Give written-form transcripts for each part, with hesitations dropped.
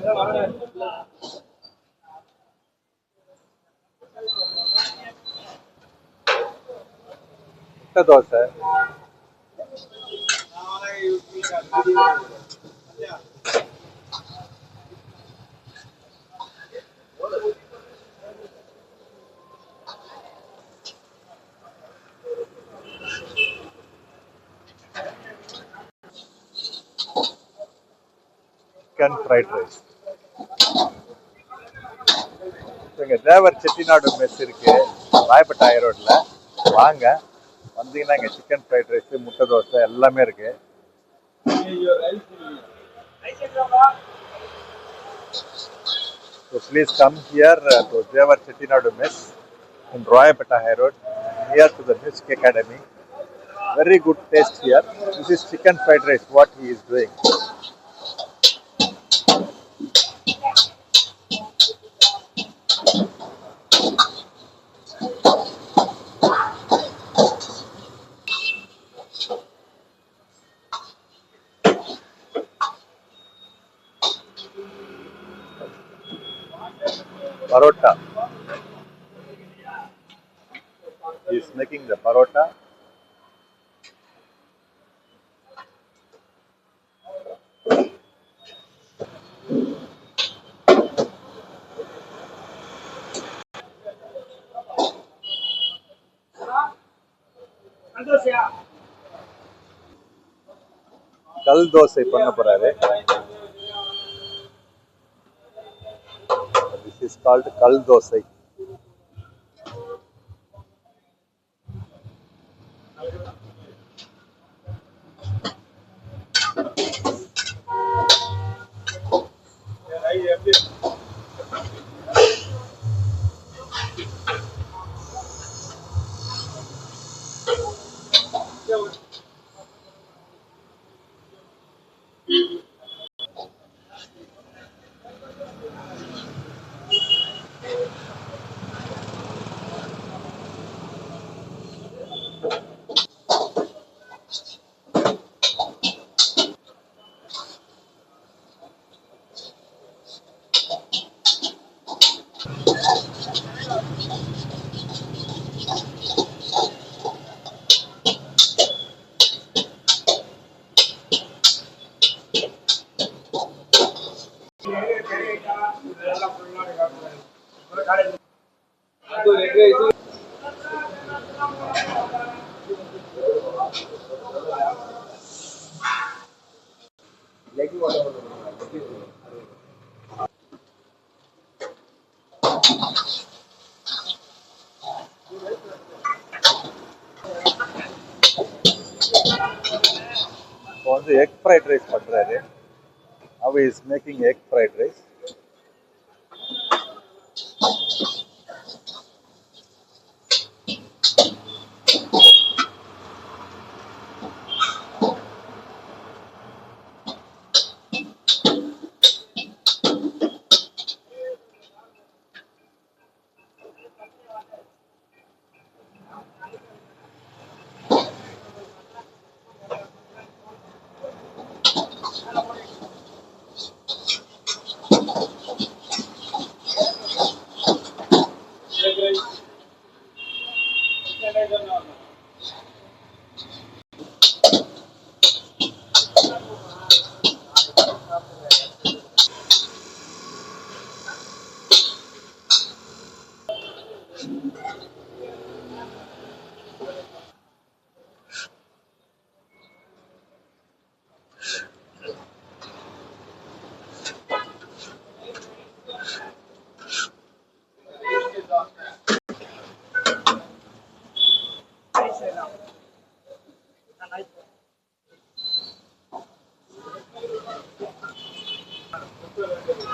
முட்டை dosa. Chicken fried rice. இங்கே தேவர் Chettinad mess இருக்கு ராயப்பேட்டை ரோட்ல. வாங்க, வந்தீங்கன்னா இங்கே சிக்கன் ஃப்ரைட் ரைஸ், முட்டை தோசை எல்லாமே இருக்கு. So please come here to Devar Chettinadu Mess in Royapeta High Road, near to the Music Academy. Very good taste here. This is chicken fried rice, what he is doing. Parota. He is making the parota. கல் தோசை பண்ண போறாரு. This is called கல் தோசை. இப்போ வந்து egg fried rice பண்றாரு. How he is making egg fried rice.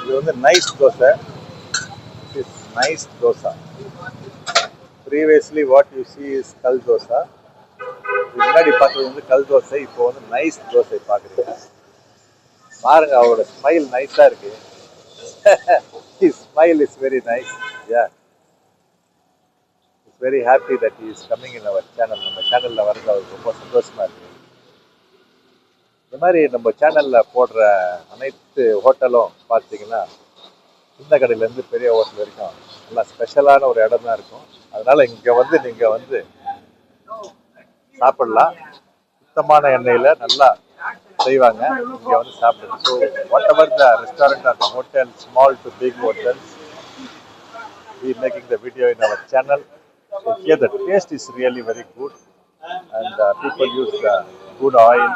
இது வந்து nice dosa. This is nice dosa. Previously what you see is கல் தோசை. முன்னாடி பார்த்தது வந்து கல் தோசை. இப்போ வந்து நைஸ் தோசை பார்க்குறீங்க. பாருங்க, அவரோட ஸ்மைல் நைஸாக இருக்கு. His smile is very nice. Yeah. He's very happy that he is coming in our channel. நம்ம சேனலில் வரது அவருக்கு ரொம்ப சந்தோஷமா இருக்கு. இந்த மாதிரி நம்ம சேனலில் போடுற அனைத்து ஹோட்டலும் பார்த்தீங்கன்னா சின்ன கடையிலேருந்து பெரிய ஹோட்டல் வரைக்கும் நல்லா ஸ்பெஷலான ஒரு இடம் தான் இருக்கும். அதனால் இங்கே வந்து நீங்கள் வந்து சாப்பிடலாம். சுத்தமான எண்ணெயில் நல்லா செய்வாங்க. இங்கே வந்து சாப்பிடுங்க. So whatever the restaurant or the hotel, small to big hotels, we making the video in our channel. So here the taste is really very good, and people use the good oil,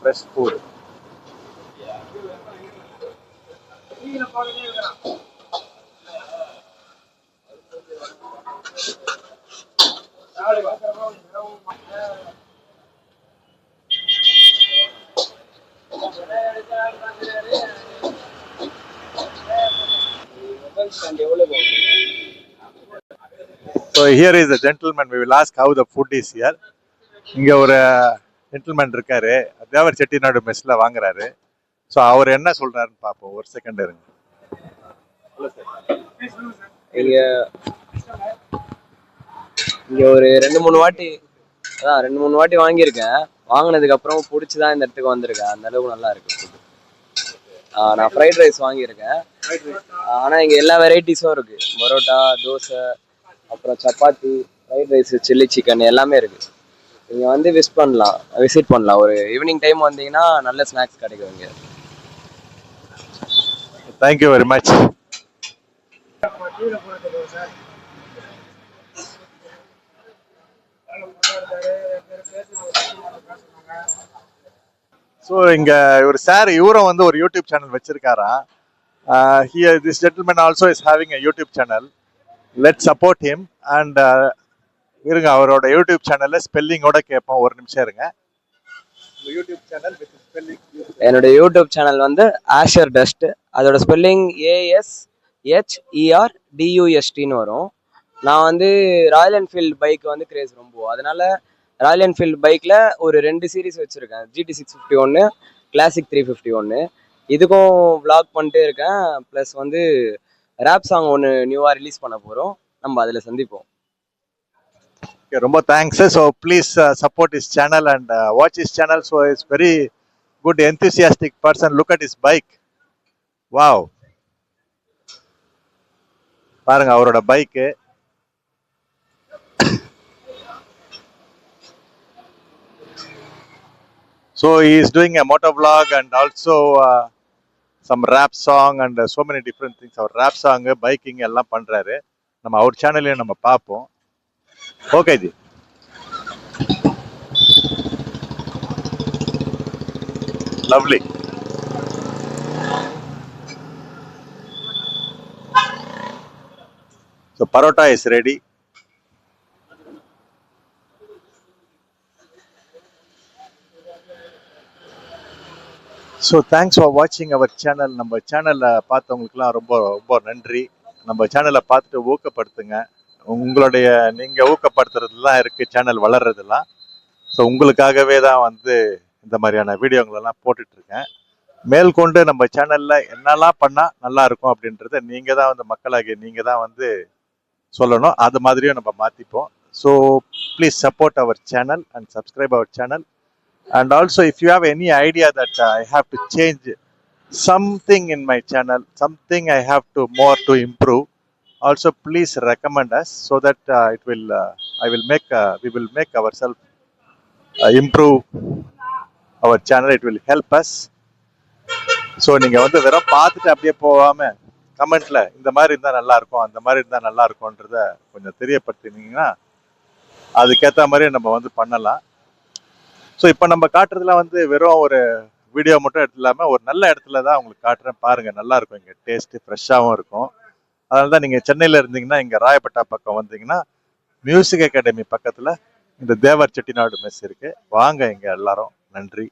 fresh food. So here is the gentleman. We will ask how the food is here. இங்க ஒரு gentleman இருக்காரு, தேவர் செட்டிநாடு மெஸ்ல வாங்குறாரு. So அவர் என்ன சொல்றாருன்னு பார்ப்போம். ஒரு second இருங்க. இங்க இங்க ஒரு ரெண்டு மூணு வாட்டி வாங்கியிருக்கேன். வாங்கினதுக்கு அப்புறம் பிடிச்சிதான் இந்த இடத்துக்கு வந்திருக்கேன். அந்த அளவுக்கு நல்லா இருக்கு ஃபுட். நான் ஃப்ரைட் ரைஸ் வாங்கியிருக்கேன். ஆனால் இங்கே எல்லா வெரைட்டிஸும் இருக்கு. பரோட்டா, தோசை, அப்புறம் chapati, fried rice, chilli chicken எல்லாமே இருக்கு. நீங்கள் வந்து விசிட் பண்ணலாம். ஒரு ஈவினிங் டைம் வந்தீங்கன்னா நல்ல ஸ்நாக்ஸ் கிடைக்கும் இங்கே. Thank you very much. ஸோ இங்க ஒரு சார், இவரும் வந்து ஒரு யூடியூப் சேனல் வச்சிருக்காராம். This gentleman also is having a YouTube channel. Let support him. And இருங்க, அவரோட யூடியூப் சேனல்ல ஸ்பெல்லிங்கோட கேட்போம். ஒரு நிமிஷம் இருங்க. YouTube channel with spelling. என்னோட யூடியூப் சேனல் வந்து ஆஷர் டஸ்ட். அதோட ஸ்பெல்லிங் ASHERDUSTன்னு வரும். நான் வந்து ராயல் என்ஃபீல்டு பைக் வந்து கிரேஸ் ரொம்ப, அதனால ராயல் என்ஃபீல்டு பைக்கில் ஒரு 2 சீரீஸ் வச்சுருக்கேன். GT 651, classic 351. இதுக்கும் விளாக் பண்ணிட்டே இருக்கேன். ப்ளஸ் வந்து ரேப் சாங் ஒன்று நியூவாக ரிலீஸ் பண்ண போகிறோம். நம்ம அதில் சந்திப்போம். ரொம்ப thanks. So please support is channel and watch is channel. So it's very good enthusiastic person. Look at is bike. Wow, பாருங்க அவரோட bike. So he is doing a motor vlog and also some rap song and so many different things. Our rap song, biking எல்லாம் பண்றாரு. நம்ம அவர் சேனல்லையும் நம்ம பார்ப்போம். Okay G. Lovely. So parotta is ready. So thanks for வாட்சிங் our channel. நம்ம சேனலை பார்த்தவங்களுக்குலாம் ரொம்ப ரொம்ப நன்றி. நம்ம சேனலை பார்த்துட்டு ஊக்கப்படுத்துங்க. உங்களுடைய நீங்கள் ஊக்கப்படுத்துறதுலாம் இருக்குது சேனல் வளர்றதுலாம். ஸோ உங்களுக்காகவே தான் வந்து இந்த மாதிரியான வீடியோங்களெல்லாம் போட்டுட்ருக்கேன். மேற்கொண்டு நம்ம சேனலில் என்னெல்லாம் பண்ணால் நல்லா இருக்கும் அப்படின்றத நீங்கள் தான் வந்து மக்களாகிய நீங்கள் தான் வந்து சொல்லணும். அது மாதிரியும் நம்ம மாற்றிப்போம். ஸோ ப்ளீஸ் சப்போர்ட் அவர் சேனல் அண்ட் சப்ஸ்கிரைப் அவர் channel. And also if you have any idea that I have to change something in my channel, something I have to more to improve, also please recommend us so that we will make ourselves improve our channel. It will help us. So நீங்க வந்து வெறும் பார்த்துட்டு அப்படியே போகாம கமெண்ட்ல இந்த மாதிரி இருந்தா நல்லா இருக்கும், அந்த மாதிரி இருந்தா நல்லா இருக்கும்ன்றத கொஞ்சம் தெரியப்படுத்தினீங்கன்னா அதுக்கேற்ற மாதிரி நம்ம வந்து பண்ணலாம். ஸோ இப்போ நம்ம காட்டுறதுலாம் வந்து வெறும் ஒரு வீடியோ மட்டும் எடுத்து இல்லாமல் ஒரு நல்ல இடத்துல தான் உங்களுக்கு காட்டுறேன். பாருங்கள், நல்லா இருக்கும். இங்கே டேஸ்ட்டு ஃப்ரெஷ்ஷாகவும் இருக்கும். அதனால தான் நீங்கள் சென்னையில் இருந்தீங்கன்னா இங்கே ராயப்பேட்டா பக்கம் வந்தீங்கன்னா மியூசிக் அகாடமி பக்கத்தில் இந்த தேவர் செட்டிநாடு மெஸ் இருக்குது. வாங்க இங்கே எல்லாரும். நன்றி.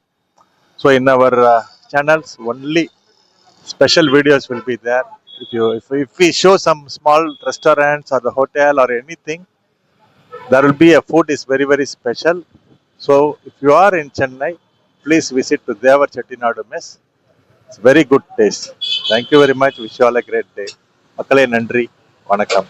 So in our channels only special videos will be there. If we show some small restaurants or the hotel or anything, there will be a food is very very special. So if you are in Chennai, please visit to Devar Chettinadu Mess. It's very good taste. Thank you very much. Wish you all a great day. மக்களே நன்றி, வணக்கம்.